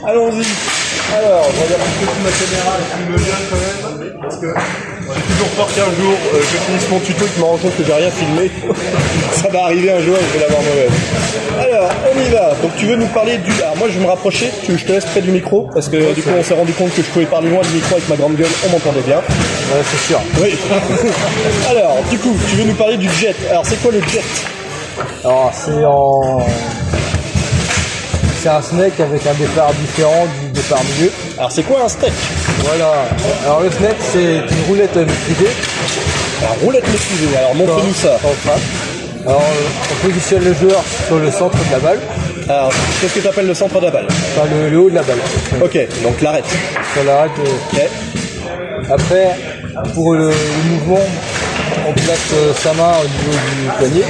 Allons-y. Alors, je regarde un peu ma caméra, elle filme bien quand même. Parce que j'ai toujours peur qu'un jour, je finisse mon tuto et que je me rends compte que j'ai rien filmé. Ça va arriver un jour et je vais l'avoir mauvaise. Alors, on y va. Donc, tu veux nous parler du... Alors, moi, je vais me rapprocher. Je te laisse près du micro. Parce que du coup, on s'est rendu compte que je pouvais parler loin du micro avec ma grande gueule. On m'entendait bien. Ouais, c'est sûr. Oui. Alors, du coup, tu veux nous parler du jet. Alors, c'est quoi le jet? Alors, c'est un snake avec un départ différent du départ milieu. Alors, c'est quoi un steak? Voilà. Alors, le snake, c'est une roulette maîtrisée. Alors, roulette maîtrisée. Alors, montre-nous ça. Alors, on positionne le joueur sur le centre de la balle. Alors, qu'est-ce que tu appelles le centre de la balle? Enfin, le haut de la balle. Ok, donc l'arrête. Sur l'arrête. Ok. Après, pour le mouvement, on place sa main au niveau du poignet.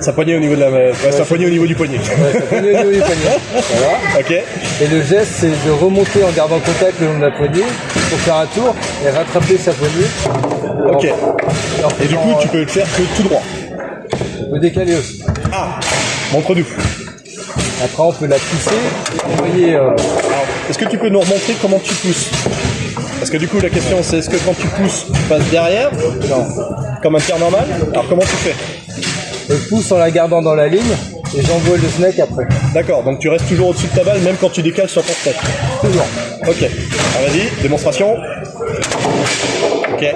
Sa poignée au niveau de la... sa poignée au niveau du poignet. Ouais, sa poignée au niveau du poignet. Voilà. Ok. Et le geste, c'est de remonter en gardant contact le long de la poignée pour faire un tour et rattraper sa poignée. Ok. Et du coup, tu peux le faire que tout droit. On peut décaler aussi. Ah, montre-nous. Après, on peut la pousser et envoyer... Alors, est-ce que tu peux nous remontrer comment tu pousses? Parce que du coup, la question, c'est est-ce que quand tu pousses, tu passes derrière? Non. Comme un tir normal? Alors, comment tu fais? Je pousse en la gardant dans la ligne et j'envoie le snake après. D'accord, donc tu restes toujours au-dessus de ta balle, même quand tu décales sur ton steak. Toujours. Ok. Alors, vas-y, démonstration. Ok.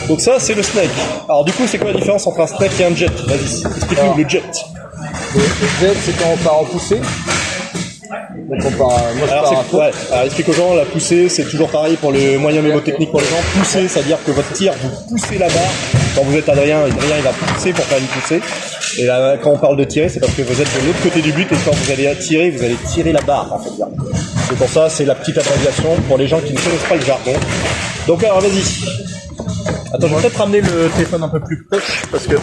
Donc ça, c'est le snake. Alors, du coup, c'est quoi la différence entre un snake et un jet? Vas-y, explique-nous le jet. Le jet, c'est quand on part en poussée. Donc on part, moi je Alors, pars à fond. ouais, alors explique aux gens, la poussée, c'est toujours pareil pour le moyen mémotechnique pour les gens. Pousser, c'est-à-dire que votre tir, vous poussez la barre. Quand vous êtes Adrien, Adrien il va pousser pour faire une poussée. Et là, quand on parle de tirer, c'est parce que vous êtes de l'autre côté du but et quand vous allez tirer, vous allez tirer la barre en fait. C'est pour ça, c'est la petite abréviation pour les gens qui ne connaissent pas le jargon. Donc alors vas-y. Attends, je vais peut-être ramener le téléphone un peu plus proche parce que, hop,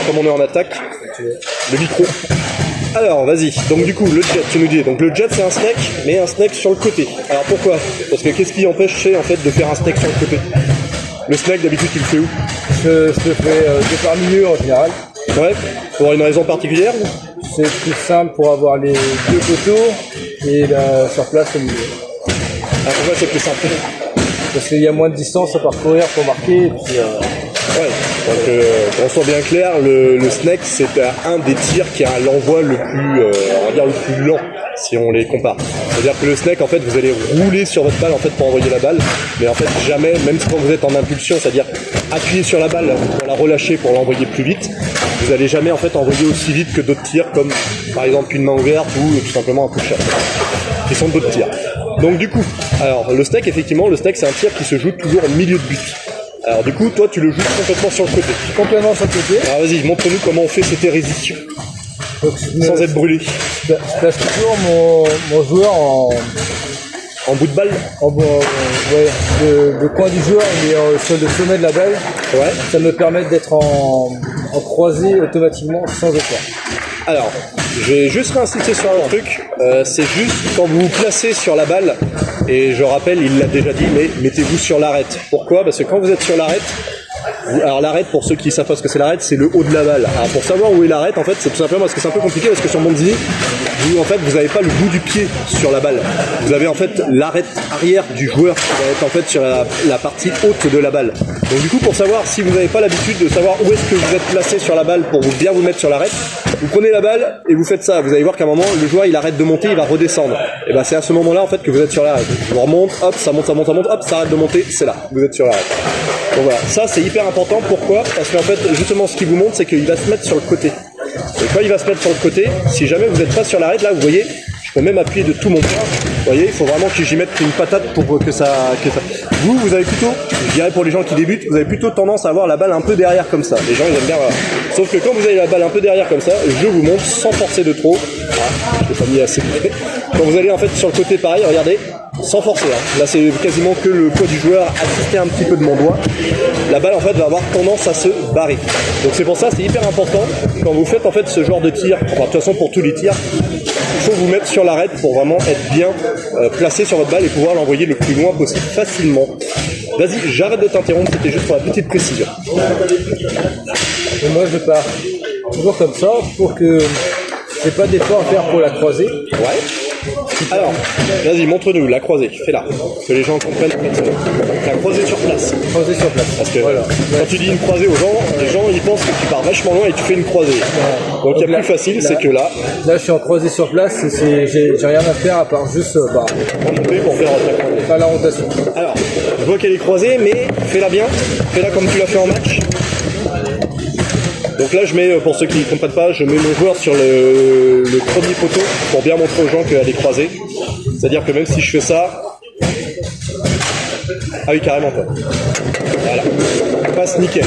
comme on est en attaque, le micro. Alors, vas-y. Donc du coup, le jet, tu nous dis. Donc le jet, c'est un snake, mais un snake sur le côté. Alors pourquoi? Parce que qu'est-ce qui empêche en fait de faire un snake sur le côté? Le snake, d'habitude, tu le fais où? Je le fais départ milieu en général. Ouais. Pour une raison particulière? C'est plus simple pour avoir les deux poteaux et la surplace au milieu. Ah, pourquoi c'est plus simple? Parce qu'il y a moins de distance à parcourir pour marquer. Et puis, ouais, donc qu'on soit bien clair, le snake c'est un des tirs qui a l'envoi le plus, on va dire le plus lent si on les compare. C'est-à-dire que le snake en fait vous allez rouler sur votre balle en fait pour envoyer la balle, mais en fait jamais, même quand vous êtes en impulsion, c'est-à-dire appuyer sur la balle pour la relâcher pour l'envoyer plus vite, vous allez jamais en fait envoyer aussi vite que d'autres tirs comme par exemple une main ouverte ou tout simplement un push-up, qui sont d'autres tirs. Donc du coup, alors le steak, effectivement, le steak c'est un tir qui se joue toujours au milieu de but. Alors du coup, toi tu le joues complètement sur le côté. complètement sur le côté. Alors vas-y, montre-nous comment on fait cette hérésie Donc, sans être brûlé. Je place toujours mon joueur En bout de balle. ouais, le coin du joueur il est sur le sommet de la balle. Ouais. Ça me permet d'être en croisé automatiquement sans effort. Alors, je vais juste réinsister sur un truc. C'est juste quand vous vous placez sur la balle, et je rappelle, il l'a déjà dit, mais mettez-vous sur l'arête. Pourquoi? Parce que quand vous êtes sur l'arête, alors l'arête, pour ceux qui savent pas ce que c'est l'arête, c'est le haut de la balle. Alors pour savoir où est l'arête, en fait, c'est tout simplement parce que c'est un peu compliqué, parce que sur Monzini, vous n'avez pas le bout du pied sur la balle. Vous avez en fait l'arête arrière du joueur qui va être en fait sur la partie haute de la balle. Donc du coup, pour savoir si vous n'avez pas l'habitude de savoir où est-ce que vous êtes placé sur la balle pour bien vous mettre sur l'arête, vous prenez la balle et vous faites ça. Vous allez voir qu'à un moment, le joueur il arrête de monter, il va redescendre. Et ben c'est à ce moment-là en fait que vous êtes sur l'arête. Je remonte, hop, ça monte, hop, ça arrête de monter, c'est là, vous êtes sur l'arête. Donc voilà, ça c'est hyper important. Pourquoi? Parce qu'en fait, justement, ce qui vous montre, c'est qu'il va se mettre sur le côté. Et quand il va se mettre sur le côté, si jamais vous n'êtes pas sur l'arête, là, vous voyez, je peux même appuyer de tout mon poids. Vous voyez, il faut vraiment que j'y mette une patate pour que ça... Vous avez plutôt, je dirais pour les gens qui débutent, vous avez plutôt tendance à avoir la balle un peu derrière comme ça. Les gens, ils aiment bien... Voilà. Sauf que quand vous avez la balle un peu derrière comme ça, je vous montre sans forcer de trop. Ah, je l'ai pas mis assez près. Quand vous allez en fait sur le côté pareil, regardez, sans forcer. Hein. Là, c'est quasiment que le poids du joueur assisté un petit peu de mon doigt. La balle en fait va avoir tendance à se barrer. Donc c'est pour ça, c'est hyper important quand vous faites en fait ce genre de tir. Enfin, de toute façon, pour tous les tirs, il faut vous mettre sur l'arête pour vraiment être bien placé sur votre balle et pouvoir l'envoyer le plus loin possible facilement. Vas-y, j'arrête de t'interrompre, c'était juste pour la petite précision. Et moi je pars toujours comme ça pour que j'ai pas d'effort à faire pour la croiser. Ouais. Alors, vas-y, montre-nous la croisée, fais-la, que les gens comprennent en fait, la croisée sur place. Croisée sur place. Parce que quand tu dis une croisée aux gens, les gens ils pensent que tu pars vachement loin et tu fais une croisée. Donc il y a plus facile, c'est que là, je suis en croisée sur place, j'ai rien à faire à part juste remonter pour faire ta croisée. faire la rotation. Alors, je vois qu'elle est croisée, mais fais-la bien, fais-la comme tu l'as fait en match. Donc là, je mets, pour ceux qui ne comprennent pas, je mets mon joueur sur le premier poteau pour bien montrer aux gens qu'elle est croisée. C'est-à-dire que même si je fais ça... Ah oui, carrément pas. Voilà. Passe nickel.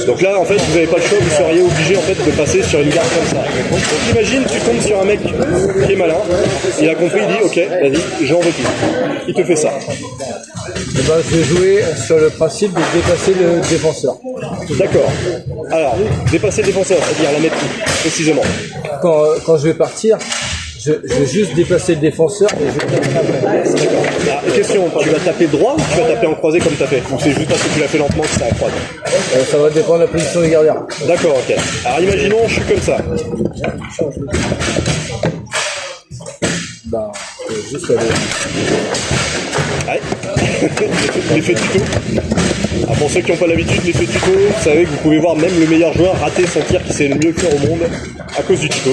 Donc là, en fait, vous n'avez pas le choix, vous seriez obligé en fait de passer sur une garde comme ça. Donc imagine, tu tombes sur un mec qui est malin, il a compris, il dit ok, vas-y, j'en veux plus. Il te fait ça. Et je vais jouer sur le principe de dépasser le défenseur. D'accord. Alors, dépasser le défenseur, c'est-à-dire la mettre précisément. Quand je vais partir, je vais juste déplacer le défenseur et je vais taper après. D'accord. Alors, question, tu vas taper droit ou tu vas taper en croisé comme tu as fait? Ou c'est juste parce que tu l'as fait lentement que ça a croisé? Ça va dépendre de la position des gardiens. D'accord, ok. Alors imaginons, je suis comme ça. Juste aller. Ouais. L'effet tuto. Alors pour ceux qui n'ont pas l'habitude, l'effet tuto, vous savez que vous pouvez voir même le meilleur joueur rater son tir qui sait le mieux faire au monde à cause du tuto.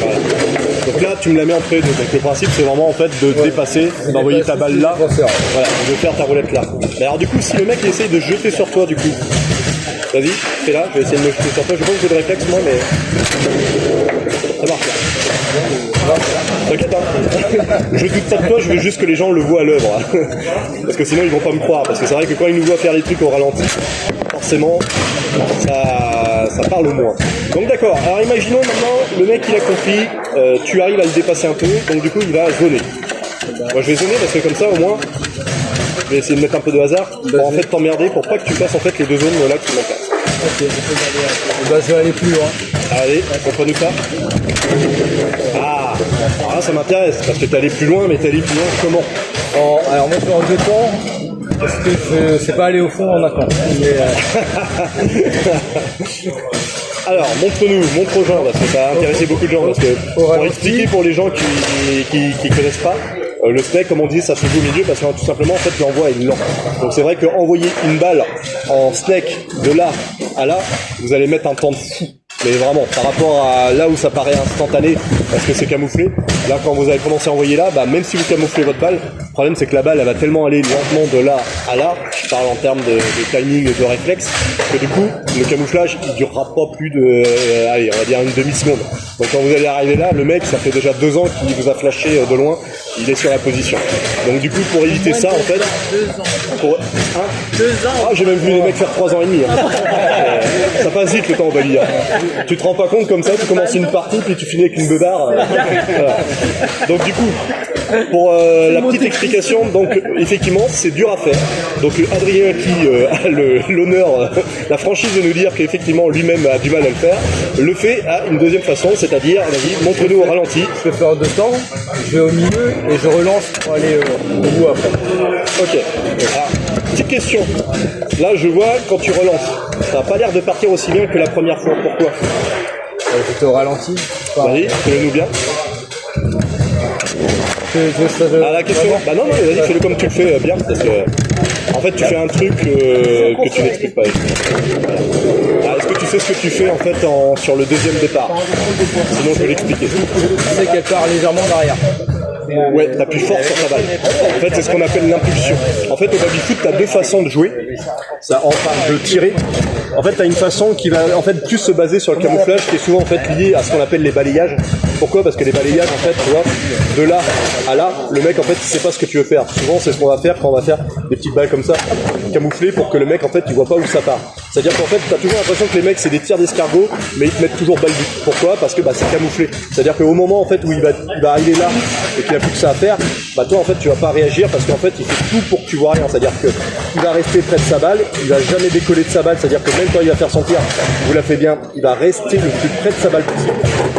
Voilà. Donc là, tu me la mets entre les deux. Donc le principe, c'est vraiment en fait de dépasser, d'envoyer ta balle là, voilà, de faire ta roulette là. Mais alors du coup, si le mec il essaye de jeter sur toi, du coup, vas-y, fais là, je vais essayer de me jeter sur toi. Je sais pas que j'ai de réflexe moi, mais ça marche là. T'inquiète pas. Je doute pas de toi, je veux juste que les gens le voient à l'œuvre. Parce que sinon ils vont pas me croire. Parce que c'est vrai que quand ils nous voient faire les trucs au ralenti, forcément, ça parle au moins. Donc d'accord, alors imaginons maintenant, le mec il a compris, tu arrives à le dépasser un peu, donc du coup il va zoner. Moi je vais zoner parce que comme ça au moins, je vais essayer de mettre un peu de hasard pour en fait t'emmerder, pour pas que tu fasses en fait les deux zones là que tu m'encases. Ok, je vais aller plus loin. Allez, montre-nous ça. Ah, alors là ça m'intéresse, parce que t'es allé plus loin, mais t'es allé plus loin comment? Alors moi je suis en deux temps, parce que je sais pas aller au fond en un temps. Alors, montre aux gens, parce que ça a intéressé beaucoup de gens, parce que pour expliquer pour les gens qui connaissent pas, le steak, comme on dit, ça se joue au milieu parce que tout simplement, en fait, l'envoi est lent. Donc c'est vrai qu'envoyer une balle en steak de là à là, vous allez mettre un temps de fou. Mais vraiment, par rapport à là où ça paraît instantané, parce que c'est camouflé, là quand vous allez commencer à envoyer là, même si vous camouflez votre balle, le problème c'est que la balle elle va tellement aller lentement de là à là, je parle en termes de timing et de réflexe, que du coup, le camouflage il durera pas plus de, allez, on va dire une demi-seconde. Donc quand vous allez arriver là, le mec, ça fait déjà 2 ans qu'il vous a flashé de loin, il est sur la position. Donc du coup, pour éviter ça, en fait... 2 ans. Pour, 2 ans. Ah, j'ai même vu les mecs faire 3 ans et demi. Ça passe vite le temps au Bali. Tu te rends pas compte comme ça, tu commences une partie, puis tu finis avec une beubare. Voilà. Donc du coup, pour la petite explication, donc effectivement, c'est dur à faire. Donc Adrien qui a l'honneur, la franchise de nous dire qu'effectivement lui-même a du mal à le faire, le fait à une deuxième façon, c'est-à-dire, vas-y, montre-nous au ralenti. Je peux faire en 2 temps, je vais au milieu et je relance pour aller au bout après. Ok. Alors, petite question. Là, je vois quand tu relances, ça n'a pas l'air de partir aussi bien que la première fois. Pourquoi? J'étais au ralenti. Vas-y, fais-le-nous bien. Ah, la question. Bah non, vas-y, fais-le comme tu le fais bien, parce que en fait, tu fais un truc que tu n'expliques pas. Ah, est-ce que tu sais ce que tu fais en fait sur le deuxième départ? Sinon, je vais l'expliquer. Je sais qu'elle part légèrement derrière. Ouais, t'appuies fort sur ta balle. En fait, c'est ce qu'on appelle l'impulsion. En fait, au baby-foot, t'as 2 façons de jouer. Ça, enfin, de tirer. En fait, t'as une façon qui va en fait plus se baser sur le camouflage, qui est souvent en fait lié à ce qu'on appelle les balayages. Pourquoi? Parce que les balayages, en fait, tu vois, de là à là, le mec, en fait, il sait pas ce que tu veux faire. Souvent, c'est ce qu'on va faire quand on va faire des petites balles comme ça, camouflées pour que le mec, en fait, il voit pas où ça part. C'est-à-dire qu'en fait, t'as toujours l'impression que les mecs, c'est des tirs d'escargot, mais ils te mettent toujours balle but. Pourquoi? Parce que c'est camouflé. C'est-à-dire qu'au moment, en fait, où il va arriver là et qu'il a plus que ça à faire, toi, en fait, tu vas pas réagir parce qu'en fait, il fait tout pour que tu vois rien. C'est-à-dire que il va rester près de sa balle, il va jamais décoller de sa balle. C'est-à-dire que même quand il va faire son tir, vous la fait bien, il va rester le plus près de sa balle possible.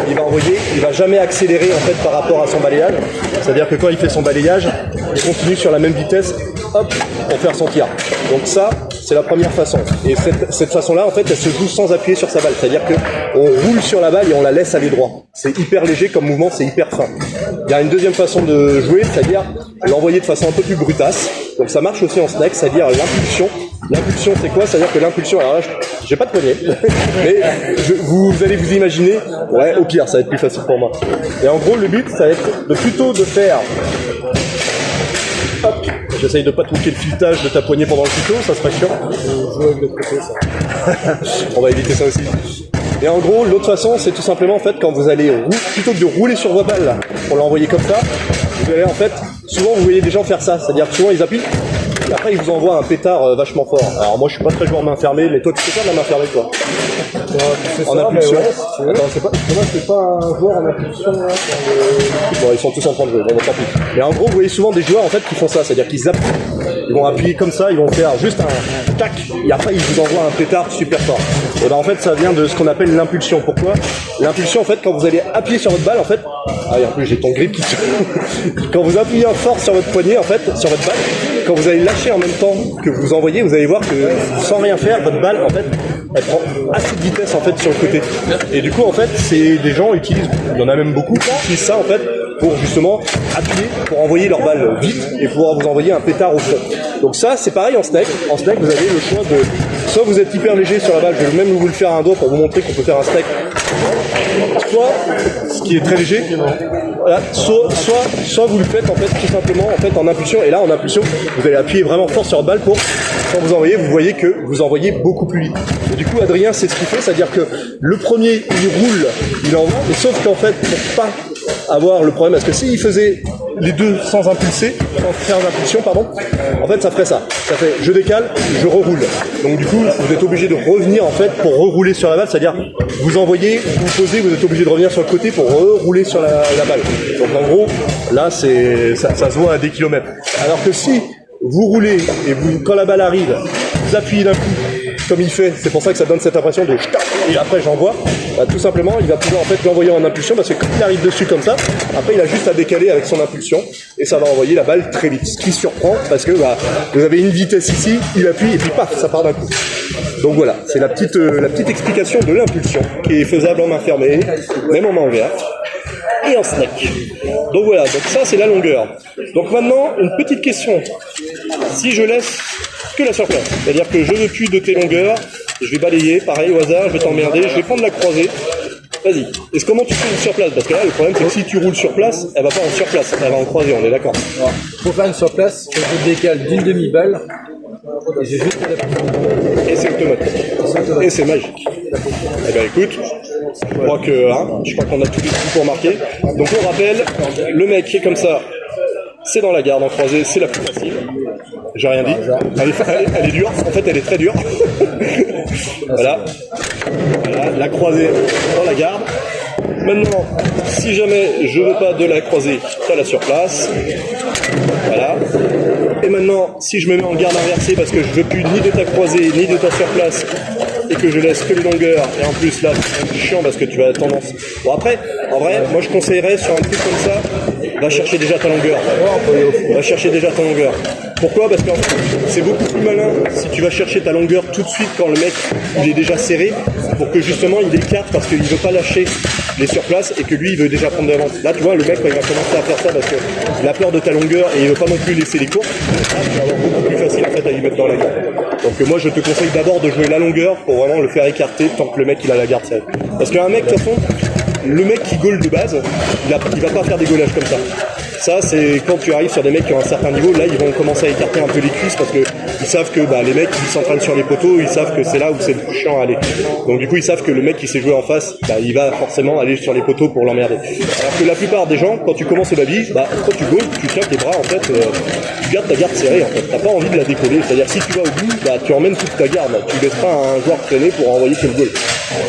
Il va envoyer, il va jamais accélérer en fait par rapport à son balayage. C'est-à-dire que quand il fait son balayage, il continue sur la même vitesse, hop, pour faire son tir. Donc ça, c'est la première façon. Et cette façon-là, en fait, elle se joue sans appuyer sur sa balle. C'est-à-dire qu'on roule sur la balle et on la laisse aller droit. C'est hyper léger comme mouvement, c'est hyper fin. Il y a une deuxième façon de jouer, c'est-à-dire l'envoyer de façon un peu plus brutasse. Donc ça marche aussi en snack, c'est-à-dire l'impulsion. L'impulsion, c'est quoi? C'est-à-dire que l'impulsion, alors là, j'ai pas de poignet, mais vous allez vous imaginer, ouais, au pire, ça va être plus facile pour moi. Et en gros, le but, ça va être plutôt de faire... Hop, j'essaye de pas trouver le filetage de ta poignée pendant le tuto, ça serait chiant. Je joue avec le côté, ça. On va éviter ça aussi. Et en gros, l'autre façon, c'est tout simplement, en fait, quand vous allez, plutôt que de rouler sur vos balles, pour l'envoyer comme ça, vous allez, en fait, souvent, vous voyez des gens faire ça. C'est-à-dire que souvent, ils appuient, et après, ils vous envoient un pétard vachement fort. Alors moi, je suis pas très joueur main fermée, mais toi, tu sais faire de la main fermée, toi? En impulsion. Ouais, attends, c'est pas un joueur en impulsion, là. Bon, ils sont tous en train de jouer, bon, tant pis. Mais en gros, vous voyez souvent des joueurs, en fait, qui font ça. C'est-à-dire qu'ils appuient. Ils vont appuyer comme ça, ils vont faire juste un tac, et après ils vous envoient un pétard super fort. Et ben en fait ça vient de ce qu'on appelle l'impulsion. Pourquoi? L'impulsion en fait quand vous allez appuyer sur votre balle en fait, et en plus j'ai ton grip qui se... Quand vous appuyez fort sur votre poignet en fait, sur votre balle, quand vous allez lâcher en même temps que vous envoyez, vous allez voir que sans rien faire, votre balle en fait, elle prend assez de vitesse en fait sur le côté. Et du coup en fait, c'est des gens utilisent, il y en a même beaucoup qui utilisent ça en fait pour justement appuyer, pour envoyer leur balle vite et pouvoir vous envoyer un pétard au fond. Donc ça, c'est pareil en snack. En snack, vous avez le choix de... Soit vous êtes hyper léger sur la balle, je vais même vous le faire à un doigt pour vous montrer qu'on peut faire un snack. Soit, ce qui est très léger, voilà, soit vous le faites en fait tout simplement en fait en impulsion. Et là, en impulsion, vous allez appuyer vraiment fort sur la balle pour, quand vous envoyez, vous voyez que vous envoyez beaucoup plus vite. Et du coup, Adrien, c'est ce qu'il fait, c'est-à-dire que le premier, il roule, il envoie, et sauf qu'en fait, pour pas avoir le problème, parce que s'il faisait les deux sans impulser, sans faire d'impulsion, pardon, en fait ça ferait ça. Ça fait je décale, je reroule. Donc du coup, vous êtes obligé de revenir en fait pour rerouler sur la balle, c'est-à-dire vous envoyez, vous posez, vous êtes obligé de revenir sur le côté pour rerouler sur la balle. Donc en gros, là ça se voit à des kilomètres. Alors que si vous roulez et quand la balle arrive, vous appuyez d'un coup, comme il fait, c'est pour ça que ça donne cette impression de et après j'envoie, bah, tout simplement il va pouvoir en fait l'envoyer en impulsion parce que quand il arrive dessus comme ça, après il a juste à décaler avec son impulsion et ça va envoyer la balle très vite. Ce qui surprend parce que bah, vous avez une vitesse ici, il appuie et puis paf, ça part d'un coup. Donc voilà, c'est la petite explication de l'impulsion qui est faisable en main fermée, même en main ouverte et en snack. Donc voilà, donc ça c'est la longueur. Donc maintenant, une petite question. Si je laisse que la surface, c'est-à-dire que je ne veux plus de tes longueurs, je vais balayer, pareil au hasard, je vais t'emmerder, je vais prendre la croisée. Vas-y. Et comment tu fais une surplace? Parce que là, le problème, c'est que si tu roules sur place, elle va pas en surplace, elle va en croisée, on est d'accord. Pour faire une surplace, je décale d'une demi-balle, et j'ai juste la... Et c'est automatique. Et c'est magique. Eh ben écoute, je crois qu'on a tous les coups pour marquer. Donc on rappelle, le mec qui est comme ça, c'est dans la garde en croisée, c'est la plus facile. J'ai rien dit. Elle est dure. En fait, elle est très dure. Voilà. La croisée dans la garde. Maintenant, si jamais je veux pas de la croisée, t'as la surplace. Voilà. Et maintenant, si je me mets en garde inversée parce que je veux plus ni de ta croisée ni de ta surplace et que je laisse que les longueurs, et en plus là c'est chiant parce que tu as tendance. Bon après, en vrai, moi je conseillerais sur un truc comme ça, va chercher déjà ta longueur. Va chercher déjà ta longueur. Pourquoi? Parce que c'est beaucoup plus malin si tu vas chercher ta longueur tout de suite quand le mec il est déjà serré, pour que justement il écarte parce qu'il veut pas lâcher les surplaces et que lui il veut déjà prendre de l'avance. Là tu vois le mec quand il va commencer à faire ça parce qu'il a peur de ta longueur et il veut pas non plus laisser les courses, là tu vas avoir beaucoup plus facile en fait à lui mettre dans la garde. Donc moi je te conseille d'abord de jouer la longueur pour vraiment le faire écarter tant que le mec il a la garde serrée. Parce qu'un mec de toute façon, le mec qui gaule de base, il va pas faire des gaulages comme ça. Ça, c'est quand tu arrives sur des mecs qui ont un certain niveau, là, ils vont commencer à écarter un peu les cuisses parce que ils savent que les mecs qui s'entraînent sur les poteaux, ils savent que c'est là où c'est le plus chiant à aller. Donc du coup, ils savent que le mec qui sait jouer en face, il va forcément aller sur les poteaux pour l'emmerder. Alors que la plupart des gens, quand tu commences au baby, quand tu gaules, tu tiens tes bras, en fait, tu gardes ta garde serrée, en fait. T'as pas envie de la décoller. C'est-à-dire, si tu vas au bout, tu emmènes toute ta garde. Tu laisses pas un joueur traîner pour envoyer que le goal.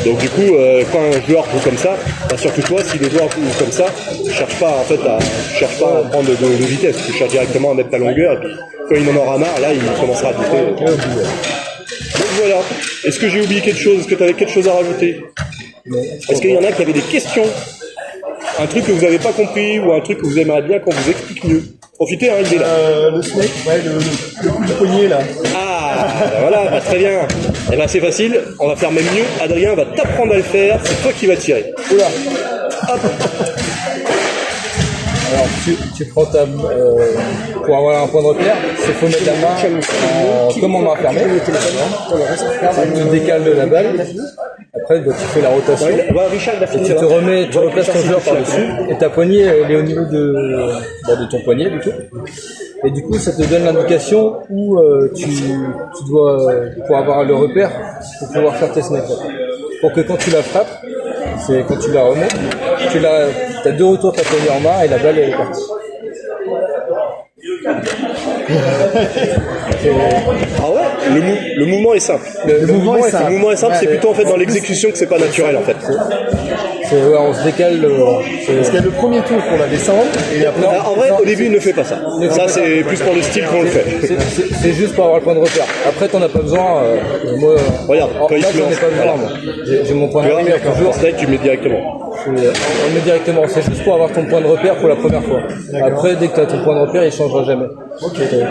Donc du coup, quand un joueur joue comme ça, surtout toi, si le joueur joue comme ça, cherche pas à prendre de vitesse, tu cherches directement à mettre ta longueur, et puis quand il en aura marre, là il commencera à douter. Donc voilà, est-ce que j'ai oublié quelque chose? Est-ce que tu avais quelque chose à rajouter? Est-ce qu'il y en a qui avaient des questions? Un truc que vous n'avez pas compris, ou un truc que vous aimeriez bien qu'on vous explique mieux? Profitez, il est là. Le snake, ouais, le coup de poignet là. Ah, Voilà, bah, très bien. Et ben c'est facile, on va faire même mieux. Adrien va t'apprendre à le faire, c'est toi qui vas tirer. Oula. Hop. Alors tu prends pour avoir un point de repère, il faut mettre la main comme en main fermée. Tu décales de la balle. Après, tu fais la rotation. Et tu te remets, tu replaces ton joueur par-dessus. Et ta poignée, elle est au niveau de ton poignet, du coup. Et du coup, ça te donne l'indication où tu dois, pour avoir le repère, pour pouvoir faire tes snipes. Pour que quand tu la frappes, c'est quand tu la remontes, tu as deux retours ta poignée en main et la balle elle est partie. Ah ouais, le mouvement est simple. Le mouvement est simple. Le mouvement est simple, c'est plutôt en fait dans l'exécution que c'est pas naturel en fait. Ouais, on se décale. Parce qu'il y a le premier tour pour la descendre et après. En vrai, au début, il ne fait pas ça. Ça, c'est plus pour le style qu'on le fait. C'est juste pour avoir le point de repère. Après, t'en as pas besoin. Moi, regarde, quand il se j'en ai pas besoin. Moi. J'ai mon point de repère. Toujours, c'est tu mets directement. On met directement. C'est juste pour avoir ton point de repère pour la première fois. Après, dès que tu as ton point de repère, il changera jamais.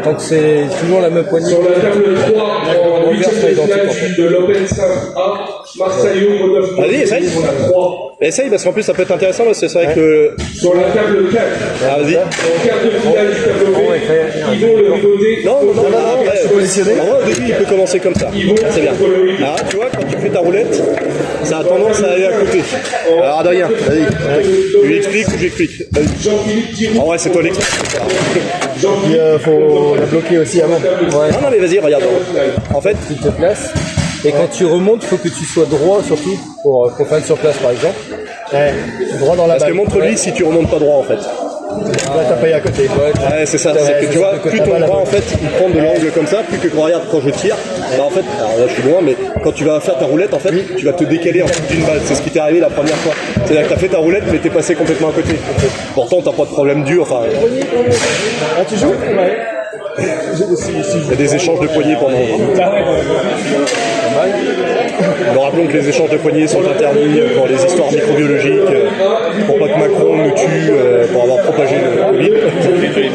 Tant que c'est toujours la même poignée. Sur la table 3, en 8e de finale de l'Open Staff A, Marseillou, Rodolphe. Vas-y, essaye. Essaye, parce qu'en plus, ça peut être intéressant, parce que c'est vrai que. Sur la table 4, ah, vas-y. en quart de finale du tableau B, ils vont le rigoter. Non, après, positionner. En vrai, au début, il peut commencer comme ça. C'est bien. Ah, tu vois, quand tu fais ta roulette, ça a tendance à aller à côté. Alors, Adrien, vas-y. Tu lui expliques ou j'explique? En vrai, c'est toi l'explique. Il faut la bloquer aussi avant. Ouais. Non, mais vas-y, regarde. En fait, Tu te places. Et quand tu remontes, il faut que tu sois droit surtout pour faire une surplace par exemple. Ouais. Droit dans la balle. parce que montre-lui si tu remontes pas droit en fait. Tu vas taper à côté. Ouais, c'est ça. C'est que tu vois, plus ton bras en fait, il prend de l'angle comme ça, plus que regarde quand je tire. Bah en fait, alors là je suis loin, mais quand tu vas faire ta roulette, en fait, tu vas te décaler en dessous d'une balle. C'est ce qui t'est arrivé la première fois. C'est-à-dire que t'as fait ta roulette, mais t'es passé complètement à côté. Pourtant, t'as pas de problème dur. Enfin, Ah, tu joues? Ouais. il y a des échanges de poignées pendant. Nous rappelons que les échanges de poignées sont interdits pour les histoires microbiologiques, pour pas que Macron nous tue, pour avoir propagé le Covid.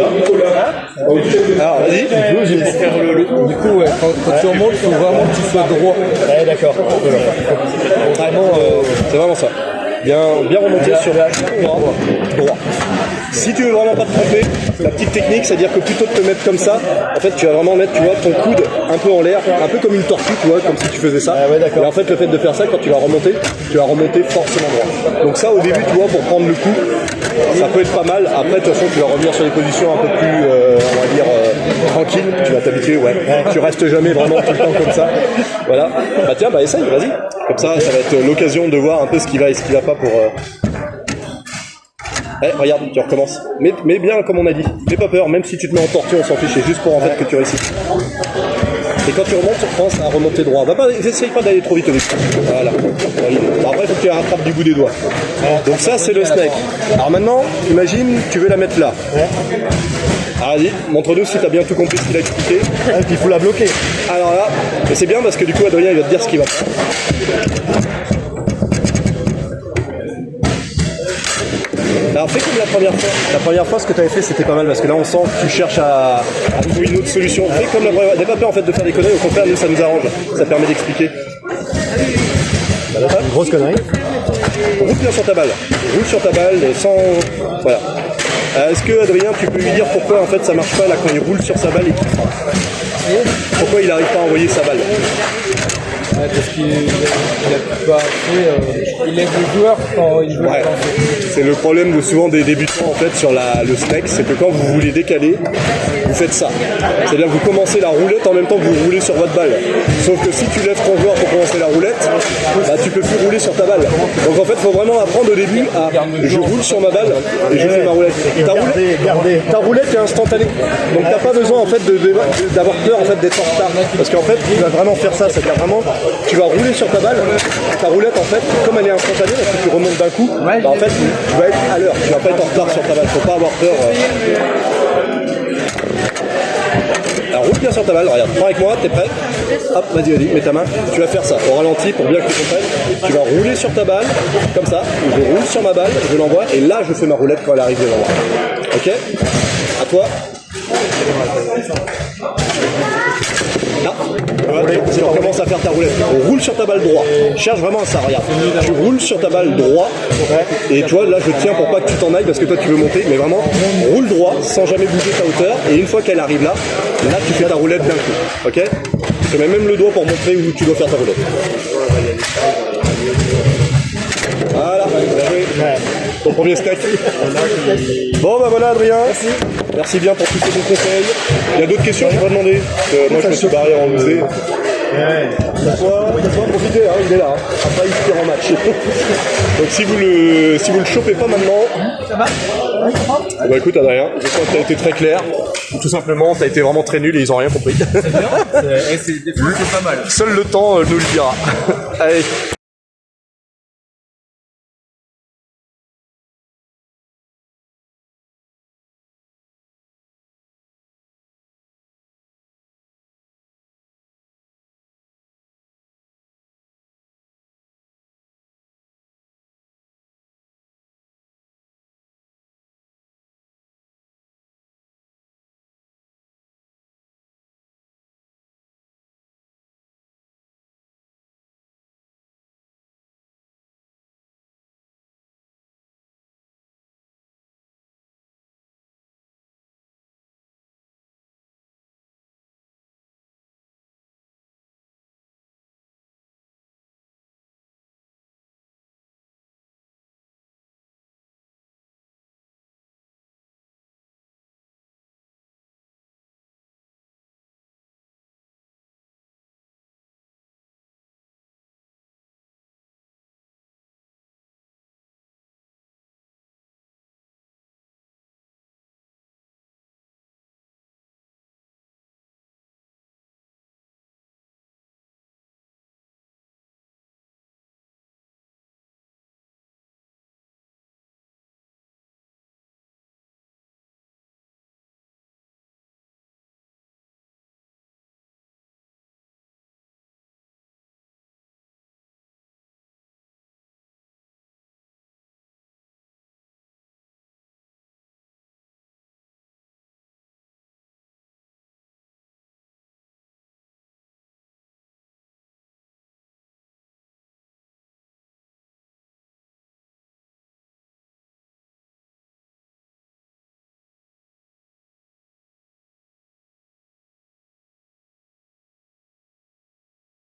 Alors, vas-y. Du coup, ouais, quand tu remontes, il faut vraiment que tu sois droit. Ouais, d'accord. Vraiment, c'est vraiment ça. Bien remonter sur droit. Si tu veux vraiment pas te tromper, la petite technique, c'est-à-dire que plutôt de te mettre comme ça, en fait, tu vas vraiment mettre, tu vois, ton coude un peu en l'air, un peu comme une tortue, tu vois, comme si tu faisais ça. Ah ouais, d'accord. Et en fait, le fait de faire ça, quand tu vas remonter forcément droit. Donc ça, au début, tu vois, pour prendre le coup, ça peut être pas mal. Après, de toute façon, tu vas revenir sur des positions un peu plus, on va dire, tranquilles. Tu vas t'habituer, ouais. Tu restes jamais vraiment tout le temps comme ça. Voilà. Bah tiens, bah essaye, vas-y. Comme ça, ça va être l'occasion de voir un peu ce qui va et ce qui va pas pour... regarde, tu recommences. Mais bien comme on a dit. N'aie pas peur, même si tu te mets en tortue, on s'en fiche. C'est juste pour en fait que tu réussisses. Et quand tu remontes, tu pense à remonter droit. Essaye pas d'aller trop vite au début. Voilà. Bon, après, il faut que tu la rattrapes du bout des doigts. Donc ça, c'est le snake. Alors maintenant, imagine, tu veux la mettre là. Alors vas-y, montre-nous si tu as bien tout compris ce qu'il a expliqué. Et puis il faut la bloquer. Alors là, et c'est bien parce que du coup, Adrien, il va te dire ce qu'il va faire. Alors fais comme la première fois. La première fois, ce que tu avais fait, c'était pas mal parce que là, on sent que tu cherches à trouver une autre solution. Fais comme la première fois. N'aie pas peur en fait de faire des conneries. Au contraire, nous, ça nous arrange. Ça permet d'expliquer. Une grosse connerie. Roule bien sur ta balle. Roule sur ta balle sans... Voilà. Est-ce que Adrien, tu peux lui dire pourquoi en fait ça marche pas là quand il roule sur sa balle et qu'il frappe? Pourquoi il n'arrive pas à envoyer sa balle? Ouais, parce qu'il a pas fait, il aide le joueur quand il veut Ouais. C'est le problème de souvent des débutants en fait sur le snake, c'est que quand vous voulez décaler, vous faites ça. C'est-à-dire que vous commencez la roulette en même temps que vous roulez sur votre balle. Sauf que si tu lèves ton joueur pour commencer la roulette, bah, tu peux plus rouler sur ta balle. Donc en fait, il faut vraiment apprendre au début à je roule sur ma balle et je fais ma roulette. Ta roulette est instantanée. Donc t'as pas besoin en fait d'avoir peur en fait d'être en retard. Parce qu'en fait, tu vas vraiment faire ça, c'est-à-dire vraiment tu vas rouler sur ta balle, ta roulette en fait, comme elle est instantanée, parce que tu remontes d'un coup, bah, en fait tu vas être à l'heure, tu vas pas être en retard sur ta balle, faut pas avoir peur. Alors roule bien sur ta balle, regarde, prends avec moi, t'es prêt? Hop, vas-y, mets ta main, tu vas faire ça, au ralenti pour bien que tu comprennes, tu vas rouler sur ta balle, comme ça, je roule sur ma balle, je l'envoie, et là je fais ma roulette quand elle arrive devant moi. Ok? À toi. Là. tu commences à faire ta roulette. On roule sur ta balle droite. Cherche vraiment ça, regarde. Tu roules sur ta balle droite. Et tu vois, là, je tiens pour pas que tu t'en ailles parce que toi, tu veux monter. Mais vraiment, roule droit sans jamais bouger ta hauteur. Et une fois qu'elle arrive là, tu fais ta roulette d'un coup. Ok? Je te mets même le doigt pour montrer où tu dois faire ta roulette. Voilà, bien joué. Ton premier steak. Bon bah voilà Adrien, merci bien pour tous ces bons conseils. Il y a d'autres questions, je vais pas demander. Moi je me suis barré en lousé. Profitez, hein, il est là. Après il se tire en match. Donc si vous le chopez pas maintenant. Bah écoute Adrien, je crois que tu as été très clair. Tout simplement, tu as été vraiment très nul et ils ont rien compris. Des fois c'est pas mal. Seul le temps nous le dira. Allez.